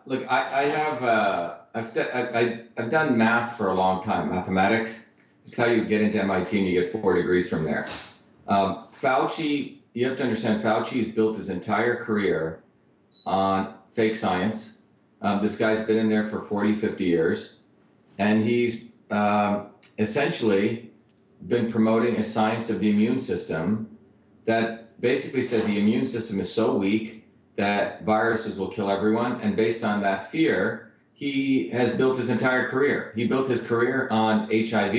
Look, I've done math for a long time, mathematics. It's how you get into MIT and you get 4 degrees from there. Fauci, you have to understand, Fauci has built his entire career on fake science. This guy's been in there for 40, 50 years, and he's essentially been promoting a science of the immune system that basically says the immune system is so weak that viruses will kill everyone. And based on that fear, he has built his entire career. He built his career on HIV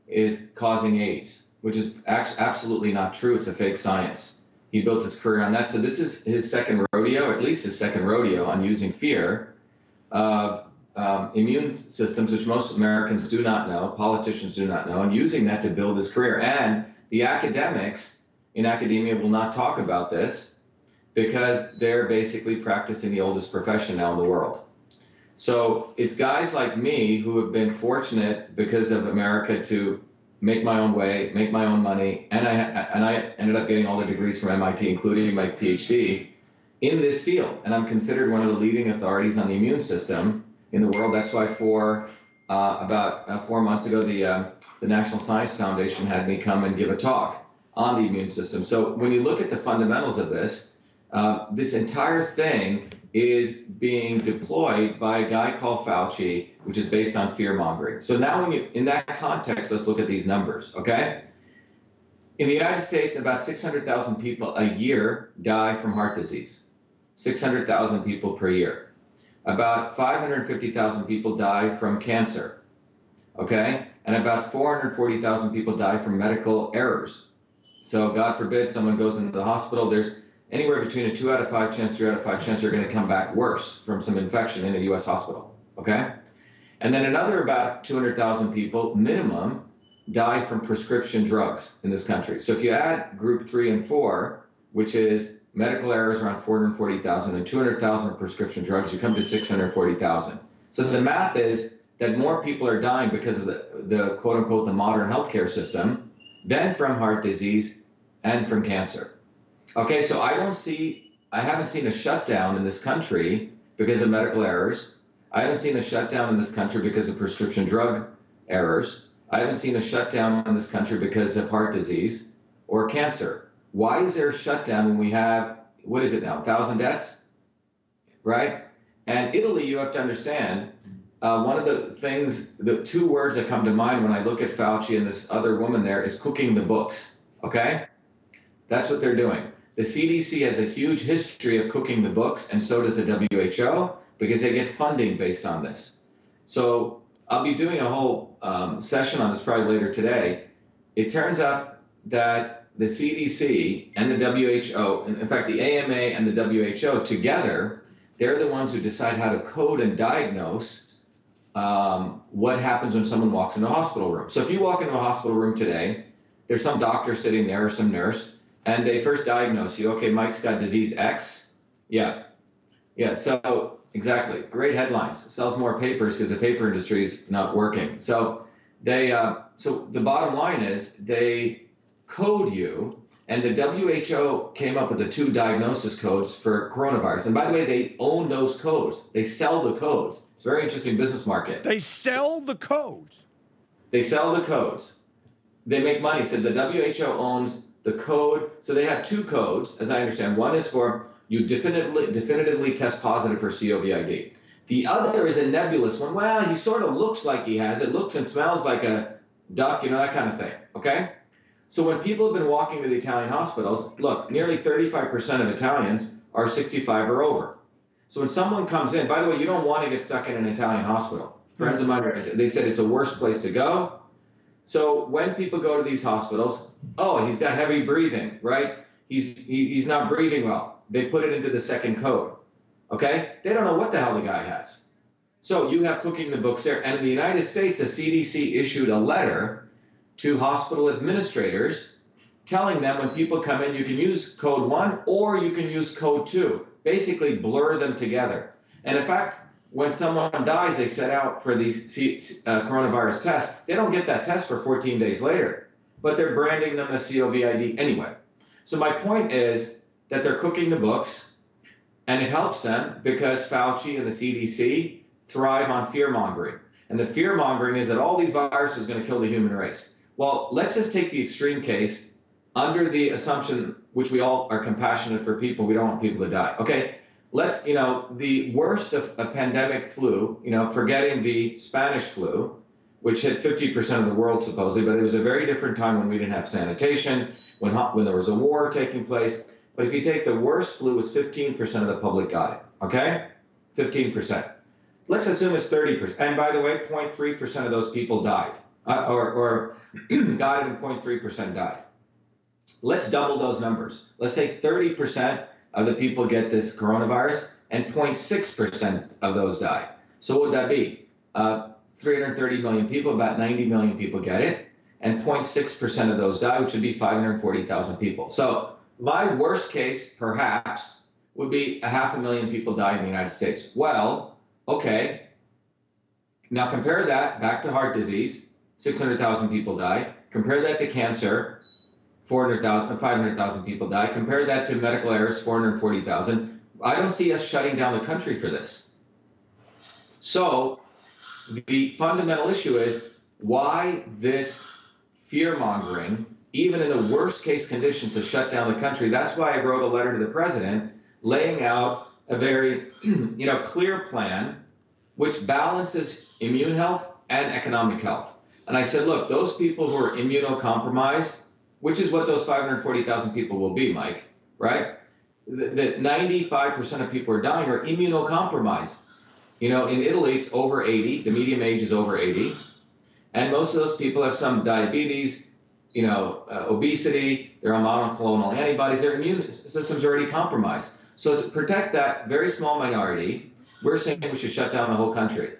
is causing AIDS, which is absolutely not true. It's a fake science. He built his career on that. So this is his second rodeo, at least his second rodeo, on using fear of immune systems, which most Americans do not know, politicians do not know, and using that to build his career. And the academics in academia will not talk about this because they're basically practicing the oldest profession now in the world. So it's guys like me who have been fortunate because of America to make my own way, make my own money, and I ended up getting all the degrees from MIT, including my PhD, in this field. And I'm considered one of the leading authorities on the immune system in the world. That's why about 4 months ago, the National Science Foundation had me come and give a talk on the immune system. So when you look at the fundamentals of this, this entire thing is being deployed by a guy called Fauci, which is based on fear mongering. So now in that context, let's look at these numbers, okay? In the United States, about 600,000 people a year die from heart disease. 600,000 people per year. About 550,000 people die from cancer, okay? And about 440,000 people die from medical errors. So God forbid someone goes into the hospital, there's anywhere between a 2 out of 5 chance, 3 out of 5 chance they're going to come back worse from some infection in a U.S. hospital, okay? And then another about 200,000 people minimum die from prescription drugs in this country. So if you add group 3 and 4, which is medical errors around 440,000 and 200,000 prescription drugs, you come to 640,000. So the math is that more people are dying because of the quote unquote, the modern healthcare system than from heart disease and from cancer. Okay, so I haven't seen a shutdown in this country because of medical errors. I haven't seen a shutdown in this country because of prescription drug errors. I haven't seen a shutdown in this country because of heart disease or cancer. Why is there a shutdown when we have, what is it now, 1,000 deaths, right? And Italy, you have to understand, one of the things, the 2 words that come to mind when I look at Fauci and this other woman there is cooking the books, okay? That's what they're doing. The CDC has a huge history of cooking the books, and so does the WHO, because they get funding based on this. So I'll be doing a whole session on this probably later today. It turns out that the CDC and the WHO, in fact, the AMA and the WHO together, they're the ones who decide how to code and diagnose what happens when someone walks into a hospital room. So if you walk into a hospital room today, there's some doctor sitting there or some nurse, and they first diagnose you. Okay, Mike's got disease X. Yeah. So exactly. Great headlines. Sells more papers because the paper industry is not working. So so the bottom line is they code you, and the WHO came up with the 2 diagnosis codes for coronavirus. And by the way, they own those codes. They sell the codes. It's a very interesting business market. They sell the codes. They sell the codes. They make money. So the WHO owns the code. So they have 2 codes, as I understand. One is for you definitively test positive for COVID. The other is a nebulous one. Well, he sort of looks like he has it. Looks and smells like a duck, that kind of thing, okay? So when people have been walking to the Italian hospitals, look, nearly 35% of Italians are 65 or over. So when someone comes in, by the way, you don't want to get stuck in an Italian hospital. Friends of mine, they said it's a worst place to go. So when people go to these hospitals, oh, he's got heavy breathing, right? He's not breathing well. They put it into the second code, okay? They don't know what the hell the guy has. So you have cooking the books there. And in the United States, the CDC issued a letter to hospital administrators telling them when people come in, you can use code 1 or you can use code 2. Basically blur them together. And in fact, when someone dies, they set out for these coronavirus tests. They don't get that test for 14 days later, but they're branding them as COVID anyway. So my point is that they're cooking the books, And it helps them because Fauci and the CDC thrive on fear mongering. And the fear mongering is that all these viruses are going to kill the human race. Well, let's just take the extreme case under the assumption, which we all are compassionate for people. We don't want people to die. Okay, let's, the worst of a pandemic flu, forgetting the Spanish flu, which hit 50% of the world supposedly, but it was a very different time when we didn't have sanitation, when there was a war taking place. But if you take the worst flu, was 15% of the public got it, okay? 15%. Let's assume it's 30%. And by the way, 0.3% of those people died, or got it and 0.3% died. Let's double those numbers. Let's take 30% of the people get this coronavirus and 0.6% of those die. So what would that be? 330 million people, about 90 million people get it, and 0.6% of those die, which would be 540,000 people. So my worst case, perhaps, would be 500,000 people die in the United States. Well, okay. Now compare that back to heart disease, 600,000 people die. Compare that to cancer, 500,000 people die. Compare that to medical errors, 440,000. I don't see us shutting down the country for this. So the fundamental issue is why this fear-mongering, even in the worst case conditions, to shut down the country. That's why I wrote a letter to the president laying out a very clear plan which balances immune health and economic health. And I said, look, those people who are immunocompromised, which is what those 540,000 people will be, Mike, right? That 95% of people are dying are immunocompromised. In Italy, it's over 80. The median age is over 80. And most of those people have some diabetes, obesity, they're on monoclonal antibodies, their immune system's already compromised. So to protect that very small minority, we're saying we should shut down the whole country.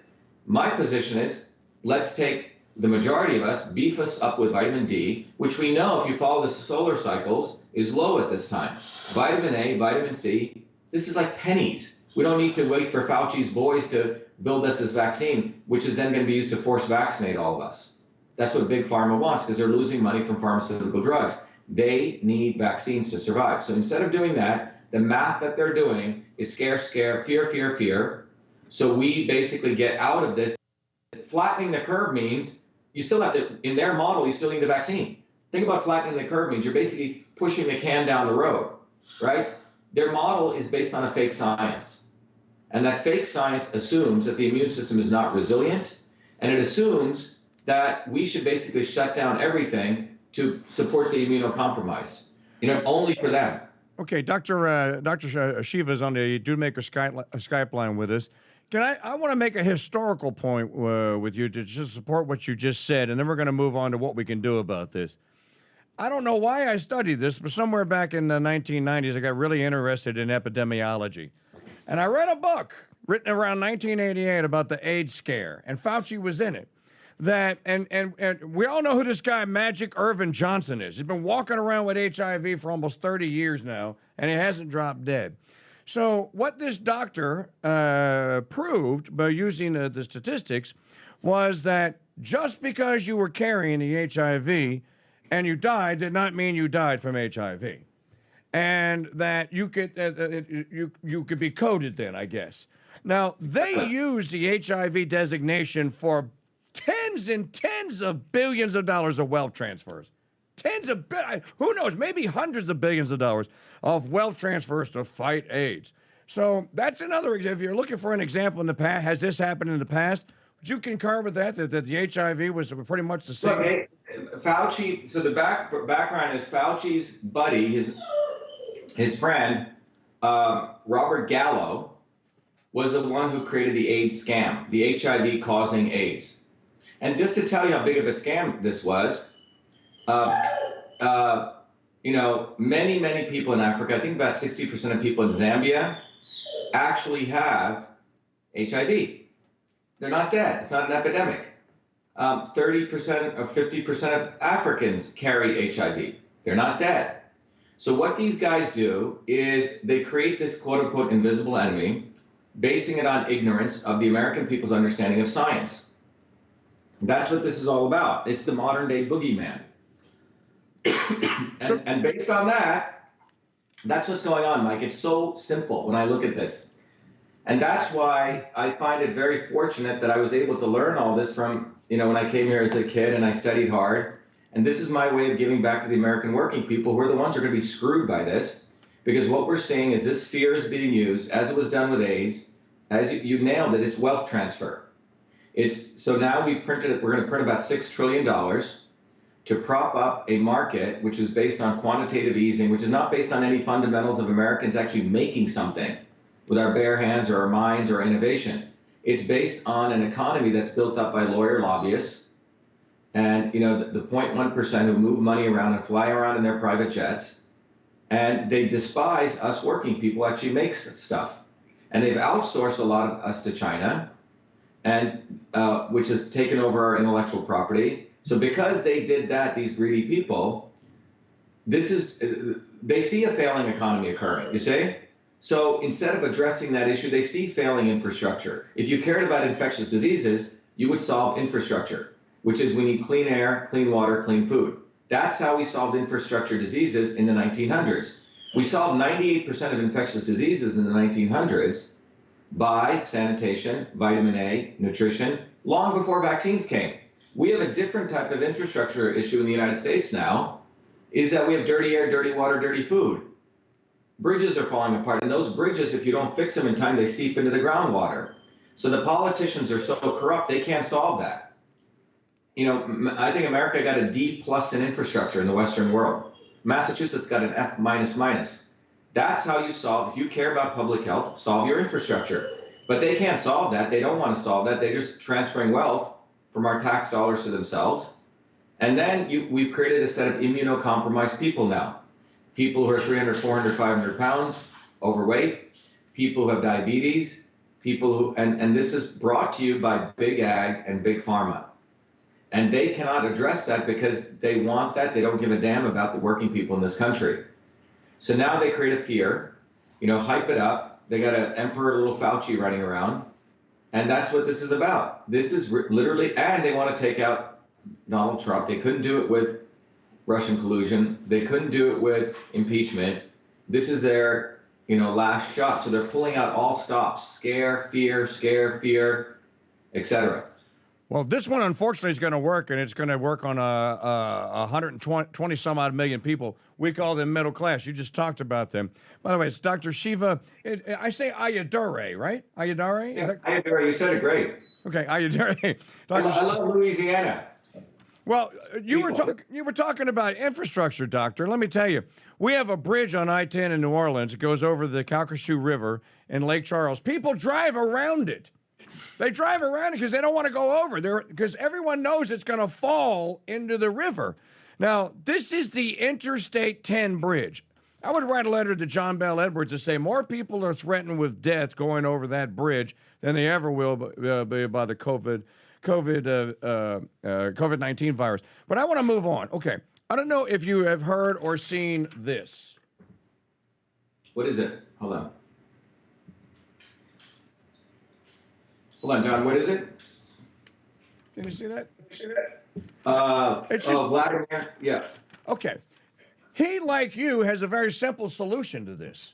My position is, let's take the majority of us, beef us up with vitamin D, which we know, if you follow the solar cycles, is low at this time. Vitamin A, vitamin C, this is like pennies. We don't need to wait for Fauci's boys to build us this vaccine, which is then going to be used to force vaccinate all of us. That's what Big Pharma wants, because they're losing money from pharmaceutical drugs. They need vaccines to survive. So instead of doing that, the math that they're doing is scare, fear. So we basically get out of this. Flattening the curve means you still have to, in their model, you still need the vaccine. Think about flattening the curve means you're basically pushing the can down the road, right? Their model is based on a fake science. And that fake science assumes that the immune system is not resilient, and it assumes that we should basically shut down everything to support the immunocompromised, only for them. Okay, Dr. Shiva is on the Dudemaker Skype line with us. I want to make a historical point with you to just support what you just said, and then we're going to move on to what we can do about this. I don't know why I studied this, but somewhere back in the 1990s, I got really interested in epidemiology. And I read a book written around 1988 about the AIDS scare, and Fauci was in it. And we all know who this guy, Magic Irvin Johnson, is. He's been walking around with HIV for almost 30 years now, and he hasn't dropped dead. So what this doctor proved by using the statistics was that just because you were carrying the HIV and you died did not mean you died from HIV. And that you could be coded then, I guess. Now, they use the HIV designation for tens and tens of billions of dollars of wealth transfers. Who knows, maybe hundreds of billions of dollars of wealth transfers to fight AIDS. So that's another example. If you're looking for an example in the past, has this happened in the past? Would you concur with that the HIV was pretty much the same? Okay. Fauci, so the background is Fauci's buddy, his friend, Robert Gallo, was the one who created the AIDS scam, the HIV causing AIDS. And just to tell you how big of a scam this was, many people in Africa, I think about 60% of people in Zambia actually have HIV. They're not dead. It's not an epidemic. 30% or 50% of Africans carry HIV. They're not dead. So what these guys do is they create this quote unquote invisible enemy, basing it on ignorance of the American people's understanding of science. That's what this is all about. It's the modern day boogeyman. And based on that, That's what's going on, Mike. It's so simple when I look at this. And that's why I find it very fortunate that I was able to learn all this from, when I came here as a kid and I studied hard. And this is my way of giving back to the American working people, who are the ones who are going to be screwed by this. Because what we're seeing is this fear is being used, as it was done with AIDS, as you nailed it, it's wealth transfer. So now we're going to print about $6 trillion to prop up a market which is based on quantitative easing, which is not based on any fundamentals of Americans actually making something with our bare hands or our minds or innovation. It's based on an economy that's built up by lawyer lobbyists and the 0.1% who move money around and fly around in their private jets, and they despise us working people who actually make stuff. And they've outsourced a lot of us to China, and which has taken over our intellectual property. So because they did that, these greedy people, they see a failing economy occurring, you see? So instead of addressing that issue, they see failing infrastructure. If you cared about infectious diseases, you would solve infrastructure, which is we need clean air, clean water, clean food. That's how we solved infrastructure diseases in the 1900s. We solved 98% of infectious diseases in the 1900s by sanitation, vitamin A, nutrition, long before vaccines came. We have a different type of infrastructure issue in the United States now, is that we have dirty air, dirty water, dirty food. Bridges are falling apart, and those bridges, if you don't fix them in time, they seep into the groundwater. So the politicians are so corrupt, they can't solve that. I think America got a D+ in infrastructure in the Western world. Massachusetts got an F-. That's how you solve, if you care about public health, solve your infrastructure. But they can't solve that. They don't want to solve that. They're just transferring wealth from our tax dollars to themselves. And then we've created a set of immunocompromised people now. People who are 300, 400, 500 pounds, overweight, people who have diabetes, people who, and this is brought to you by Big Ag and Big Pharma. And they cannot address that because they want that. They don't give a damn about the working people in this country. So now they create a fear, hype it up. They got an Emperor Little Fauci running around. And that's what this is about. This is literally, and they want to take out Donald Trump. They couldn't do it with Russian collusion. They couldn't do it with impeachment. This is their, last shot. So they're pulling out all stops: scare, fear, etc. Well, this one, unfortunately, is going to work, and it's going to work on 120 some odd million people. We call them middle class. You just talked about them. By the way, it's Dr. Shiva. I say Ayyadurai, right? Ayyadurai? Yeah, Ayyadurai. You said it great. Okay, Ayyadurai. I love Louisiana. Well, you were talking about infrastructure, Doctor. Let me tell you, we have a bridge on I-10 in New Orleans. It goes over the Calcasieu River in Lake Charles. People drive around it. They drive around it because they don't want to go over there because everyone knows it's going to fall into the river. Now, this is the Interstate 10 bridge. I would write a letter to John Bell Edwards to say more people are threatened with death going over that bridge than they ever will be by the COVID-19 virus. But I want to move on. Okay. I don't know if you have heard or seen this. What is it? Hold on. Hold on, John. What is it? Can you see that? It's just Vladimir. Yeah. Okay. He, like you, has a very simple solution to this.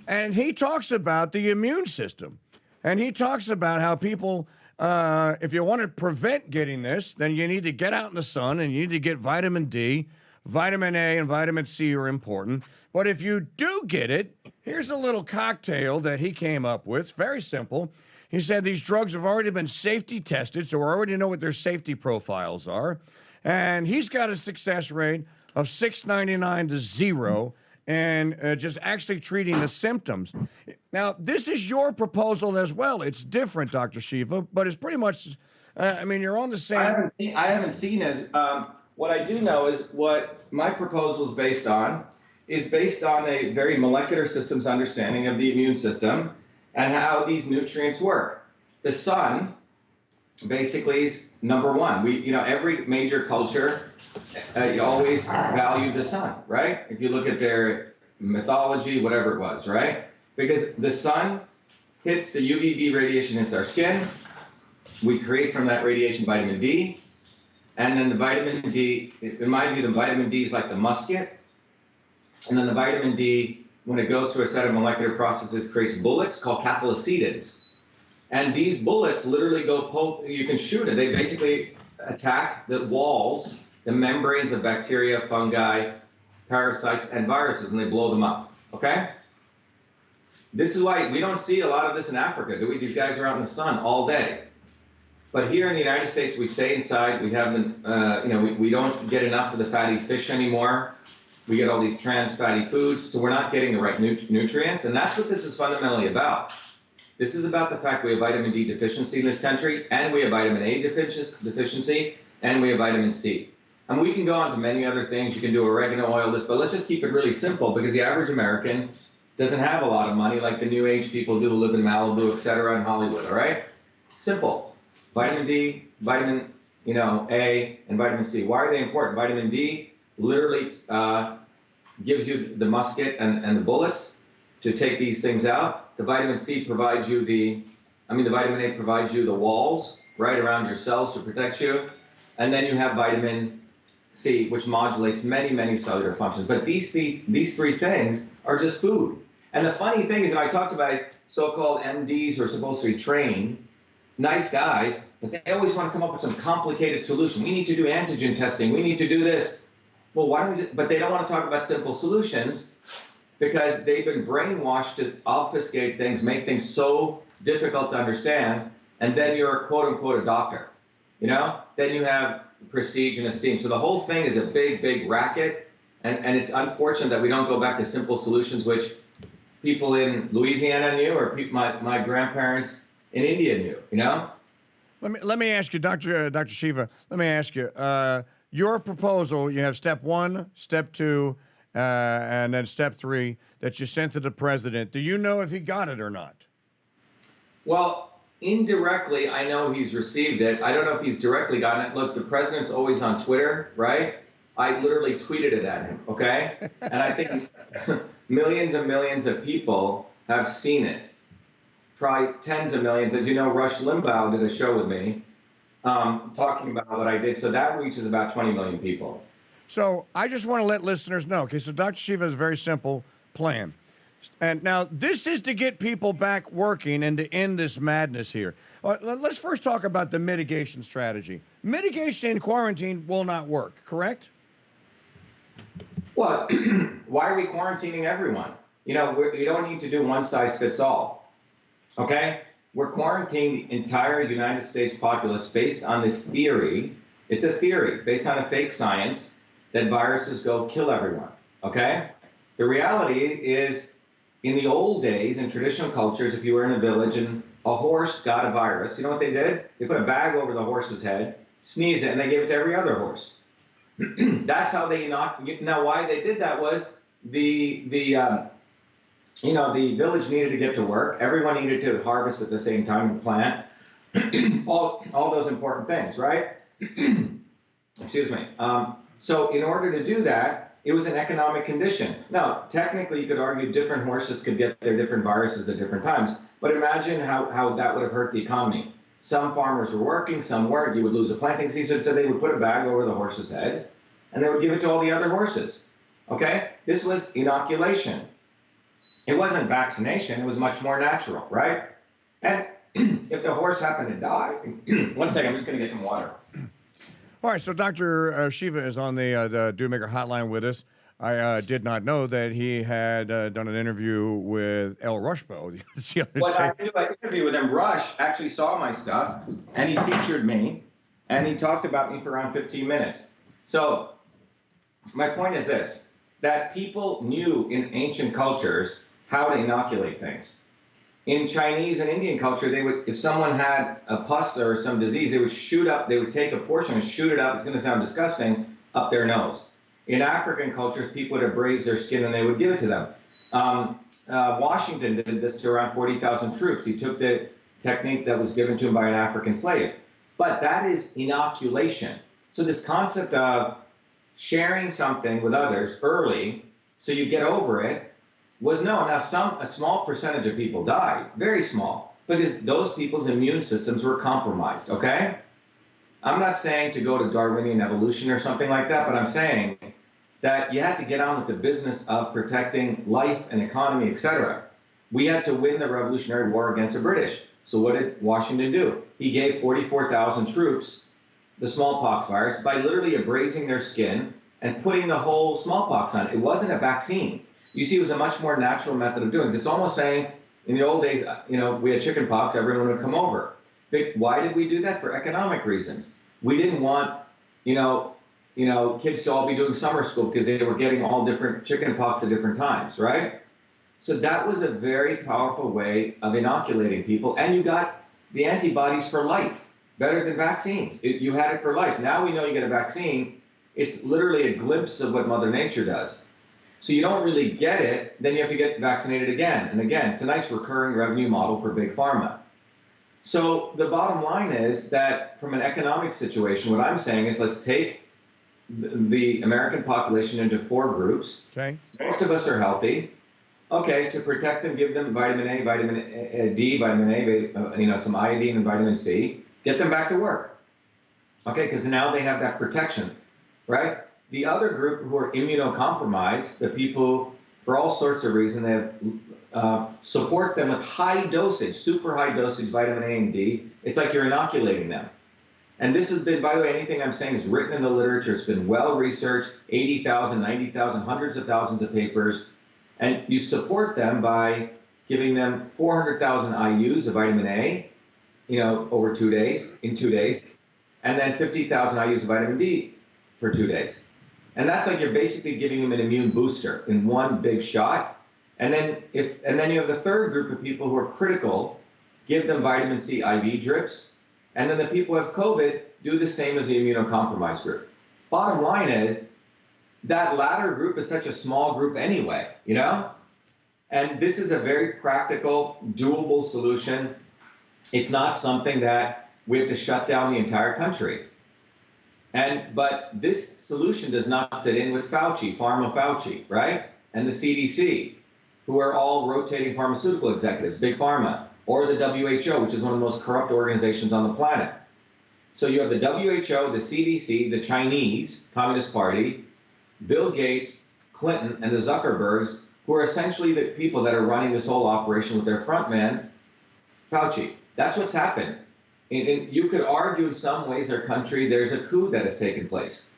And he talks about the immune system. And he talks about how people, if you want to prevent getting this, then you need to get out in the sun and you need to get vitamin D. Vitamin A and vitamin C are important. But if you do get it, here's a little cocktail that he came up with. Very simple. He said these drugs have already been safety tested, so we already know what their safety profiles are. And he's got a success rate of 699 to 0 and just actually treating the symptoms. Now, this is your proposal as well. It's different, Dr. Shiva, but it's pretty much, you're on the same. I haven't seen as, what I do know is what my proposal is based on a very molecular systems understanding of the immune system and how these nutrients work. The sun basically is number one. Every major culture always valued the sun, right? If you look at their mythology, whatever it was, right? Because the sun hits the UVB radiation, hits our skin. We create from that radiation vitamin D. And then the vitamin D, in my view, the vitamin D is like the musket. And then the vitamin D when it goes through a set of molecular processes, creates bullets called cathelicidins. And these bullets literally you can shoot it. They basically attack the walls, the membranes of bacteria, fungi, parasites, and viruses, and they blow them up, okay? This is why we don't see a lot of this in Africa, do we? These guys are out in the sun all day. But here in the United States, we stay inside. We haven't, we don't get enough of the fatty fish anymore. We get all these trans fatty foods, so we're not getting the right nutrients, and that's what this is fundamentally about. This is about the fact we have vitamin D deficiency in this country, and we have vitamin A deficiency, and we have vitamin C. And we can go on to many other things. You can do oregano oil, but let's just keep it really simple, because the average American doesn't have a lot of money like the new age people do who live in Malibu, et cetera, in Hollywood, all right? Simple. Vitamin D, vitamin A, and vitamin C. Why are they important? Vitamin D literally gives you the musket and the bullets to take these things out. The vitamin C provides you the vitamin A provides you the walls right around your cells to protect you. And then you have vitamin C, which modulates many, many cellular functions. But these three things are just food. And the funny thing is, I talked about so-called MDs who are supposed to be trained, nice guys, but they always want to come up with some complicated solution. We need to do antigen testing. We need to do this. Well, why don't we but they don't want to talk about simple solutions because they've been brainwashed to obfuscate things, make things so difficult to understand, and then you're quote unquote a doctor. Then you have prestige and esteem. So the whole thing is a big, big racket, and it's unfortunate that we don't go back to simple solutions, which people in Louisiana knew, or my grandparents in India knew. Let me ask you, Dr. Shiva. Let me ask you. Your proposal, you have step 1, step 2, and then step 3 that you sent to the president. Do you know if he got it or not? Well, indirectly, I know he's received it. I don't know if he's directly gotten it. Look, the president's always on Twitter, right? I literally tweeted it at him, okay? And I think millions and millions of people have seen it. Probably tens of millions. As you know, Rush Limbaugh did a show with me talking about what I did. So that reaches about 20 million people. So I just want to let listeners know. Okay, so Dr. Shiva has a very simple plan. And now this is to get people back working and to end this madness here. Let's first talk about the mitigation strategy. Mitigation in quarantine will not work, correct? Well, why are we quarantining everyone? You don't need to do one size fits all, okay? We're quarantining the entire United States populace based on this theory. It's a theory based on a fake science that viruses go kill everyone, okay? The reality is, in the old days, in traditional cultures, if you were in a village and a horse got a virus, you know what they did? They put a bag over the horse's head, sneezed it, and they gave it to every other horse. That's how they Now, why they did that was the village needed to get to work. Everyone needed to harvest at the same time and plant. all those important things, right? Excuse me. So in order to do that, it was an economic condition. Now, technically, you could argue different horses could get their different viruses at different times. But imagine how that would have hurt the economy. Some farmers were working, some weren't. You would lose a planting season, so they would put a bag over the horse's head, and they would give it to all the other horses. Okay? This was inoculation. It wasn't vaccination. It was much more natural, right? And if the horse happened to die, one second, I'm just going to get some water. All right, so Dr. Shiva is on the Dude Maker hotline with us. I did not know that he had done an interview with El Rushbo the other Well, day. I did an interview with him. Rush actually saw my stuff, and he featured me, and he talked about me for around 15 minutes. So my point is this, that people knew in ancient cultures how to inoculate things. In Chinese and Indian culture, they would, if someone had a pus or some disease, they would take a portion and shoot it up, it's going to sound disgusting, up their nose. In African cultures, people would abrade their skin and they would give it to them. Washington did this to around 40,000 troops. He took the technique that was given to him by an African slave. But that is inoculation. So this concept of sharing something with others early so you get over it was known. Now, a small percentage of people died, very small, because those people's immune systems were compromised, okay? I'm not saying to go to Darwinian evolution or something like that, but I'm saying that you had to get on with the business of protecting life and economy, etc. We had to win the Revolutionary War against the British. So what did Washington do? He gave 44,000 troops the smallpox virus by literally abrasing their skin and putting the whole smallpox on. It wasn't a vaccine. You see, it was a much more natural method of doing it. It's almost saying, in the old days, we had chicken pox, everyone would come over. Why did we do that? For economic reasons. We didn't want, kids to all be doing summer school because they were getting all different chicken pox at different times, right? So that was a very powerful way of inoculating people, and you got the antibodies for life, better than vaccines. You had it for life. Now we know you get a vaccine, it's literally a glimpse of what Mother Nature does. So you don't really get it, then you have to get vaccinated again and again. It's a nice recurring revenue model for Big Pharma. So the bottom line is that from an economic situation, what I'm saying is let's take the American population into 4 groups. Okay. Most of us are healthy. Okay, to protect them, give them vitamin A, vitamin D, vitamin A, some iodine and vitamin C. Get them back to work. Okay, because now they have that protection, right? The other group who are immunocompromised, the people, for all sorts of reasons, they have support them with high dosage, super high dosage vitamin A and D. It's like you're inoculating them. And this has been, by the way, anything I'm saying is written in the literature. It's been well researched, 80,000, 90,000, hundreds of thousands of papers. And you support them by giving them 400,000 IUs of vitamin A, over 2 days, in 2 days, and then 50,000 IUs of vitamin D for 2 days. And that's like you're basically giving them an immune booster in one big shot. And then you have the third group of people who are critical, give them vitamin C IV drips. And then the people who have COVID do the same as the immunocompromised group. Bottom line is that latter group is such a small group anyway, And this is a very practical, doable solution. It's not something that we have to shut down the entire country. But this solution does not fit in with Fauci, right? And the CDC, who are all rotating pharmaceutical executives, Big Pharma, or the WHO, which is one of the most corrupt organizations on the planet. So you have the WHO, the CDC, the Chinese Communist Party, Bill Gates, Clinton, and the Zuckerbergs, who are essentially the people that are running this whole operation with their front man, Fauci. That's what's happened. And you could argue in some ways our country, there's a coup that has taken place.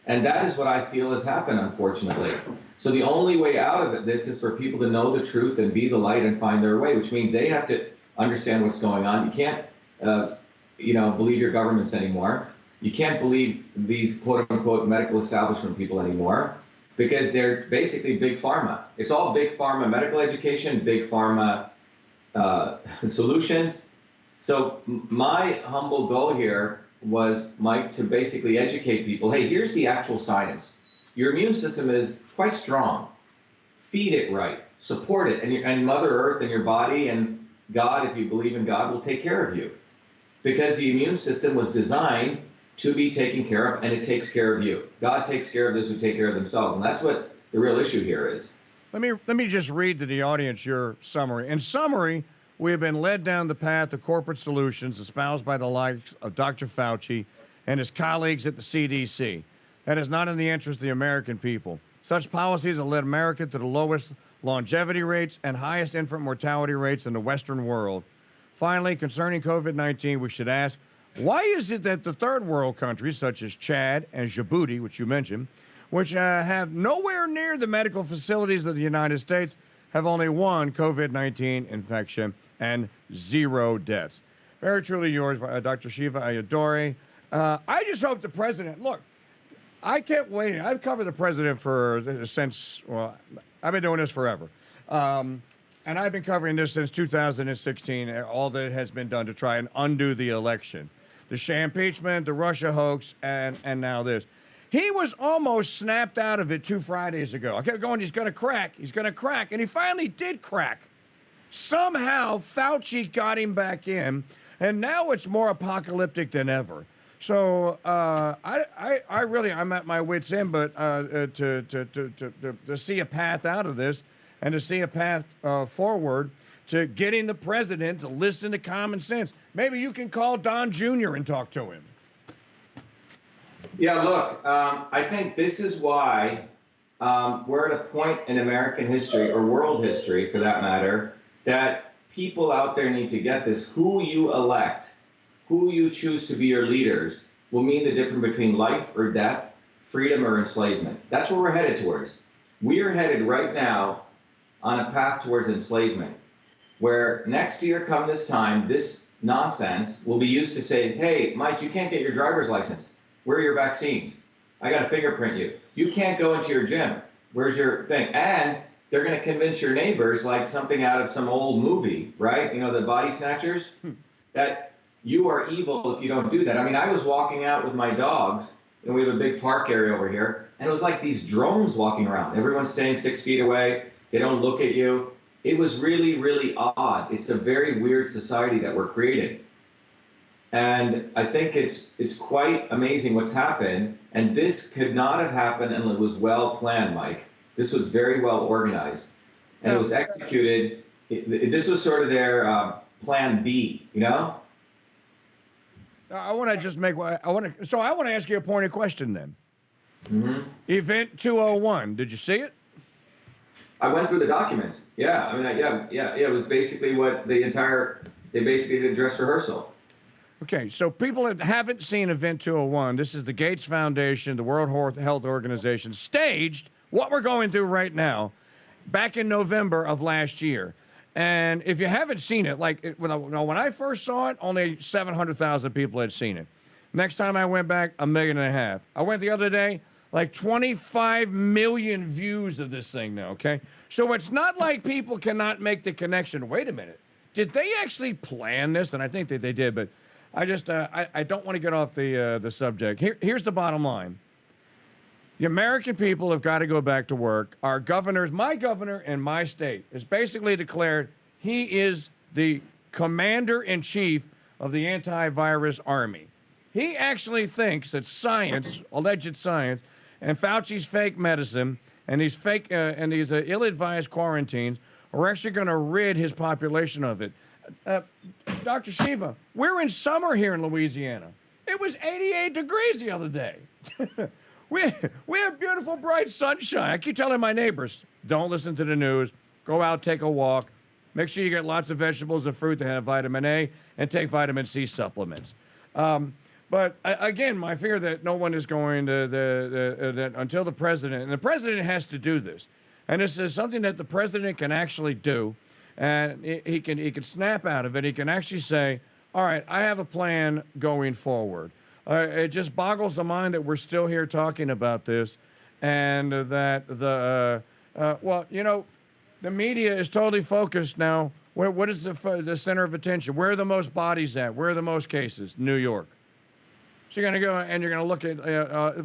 And that is what I feel has happened, unfortunately. So the only way out of this is for people to know the truth and be the light and find their way, which means they have to understand what's going on. You can't, believe your governments anymore. You can't believe these quote-unquote medical establishment people anymore because they're basically Big Pharma. It's all Big Pharma medical education, Big Pharma solutions. So my humble goal here was, Mike, to basically educate people. Hey, here's the actual science. Your immune system is quite strong. Feed it right. Support it. And Mother Earth and your body and God, if you believe in God, will take care of you. Because the immune system was designed to be taken care of, and it takes care of you. God takes care of those who take care of themselves. And that's what the real issue here is. Let me just read to the audience your summary. In summary, we have been led down the path of corporate solutions espoused by the likes of Dr. Fauci and his colleagues at the CDC. That is not in the interest of the American people. Such policies have led America to the lowest longevity rates and highest infant mortality rates in the Western world. Finally, concerning COVID-19, we should ask, why is it that the third world countries such as Chad and Djibouti, which you mentioned, which have nowhere near the medical facilities of the United States, have only one COVID-19 infection and 0 deaths? Very truly yours, Dr. Shiva Ayyadurai. I just hope the president, look, I kept waiting. I've covered the president I've been doing this forever. And I've been covering this since 2016, all that has been done to try and undo the election. The Shea impeachment, the Russia hoax, and now this. He was almost snapped out of it 2 Fridays ago. I kept going, he's going to crack, and he finally did crack. Somehow, Fauci got him back in, and now it's more apocalyptic than ever. So I'm at my wit's end, but to see a path out of this and to see a path forward to getting the president to listen to common sense. Maybe you can call Don Jr. and talk to him. Yeah, look, I think this is why we're at a point in American history, or world history for that matter, that people out there need to get this. Who you elect, who you choose to be your leaders, will mean the difference between life or death, freedom or enslavement. That's where we're headed towards. We are headed right now on a path towards enslavement, where next year, come this time, this nonsense will be used to say, hey, Mike, you can't get your driver's license. Where are your vaccines? I got to fingerprint you. You can't go into your gym. Where's your thing? And they're going to convince your neighbors, like something out of some old movie, right? You know, the body snatchers, that you are evil if you don't do that. I mean, I was walking out with my dogs, and we have a big park area over here, and it was like these drones walking around. Everyone's staying 6 feet away. They don't look at you. It was really, really odd. It's a very weird society that we're creating. And I think it's quite amazing what's happened. And this could not have happened unless it was well planned, Mike. This was very well organized, and it was executed. This was sort of their plan B, you know? I want to just make. I want to. So I want to ask you a pointed question then. Event 201. Did you see it? I went through the documents. Yeah, I mean, yeah. It was basically what they basically did a dress rehearsal. Okay, so people that haven't seen Event 201, this is the Gates Foundation, the World Health Organization, staged what we're going through right now back in November of last year. And if you haven't seen it, like when I first saw it, only 700,000 people had seen it. Next time I went back, 1.5 million. I went the other day, like 25 million views of this thing now, okay? So it's not like people cannot make the connection. Wait a minute. Did they actually plan this? And I think that they did, but I just I don't want to get off the subject. Here's the bottom line. The American people have got to go back to work. Our governors, my governor in my state, has basically declared he is the commander-in-chief of the antivirus army. He actually thinks that science, alleged science, and Fauci's fake medicine and these ill-advised quarantines are actually going to rid his population of it. Dr. Shiva, we're in summer here in Louisiana. It was 88 degrees the other day. we have beautiful, bright sunshine. I keep telling my neighbors, don't listen to the news. Go out, take a walk. Make sure you get lots of vegetables and fruit that have vitamin A, and take vitamin C supplements. But again, my fear that no one is going to, that until the president, and the president has to do this, and this is something that the president can actually do, and he can snap out of it. He can actually say, all right, I have a plan going forward. It just boggles the mind that we're still here talking about this, and that well, you know, the media is totally focused now. What is the center of attention? Where are the most bodies at? Where are the most cases? New York. So you're going to go and you're going to look at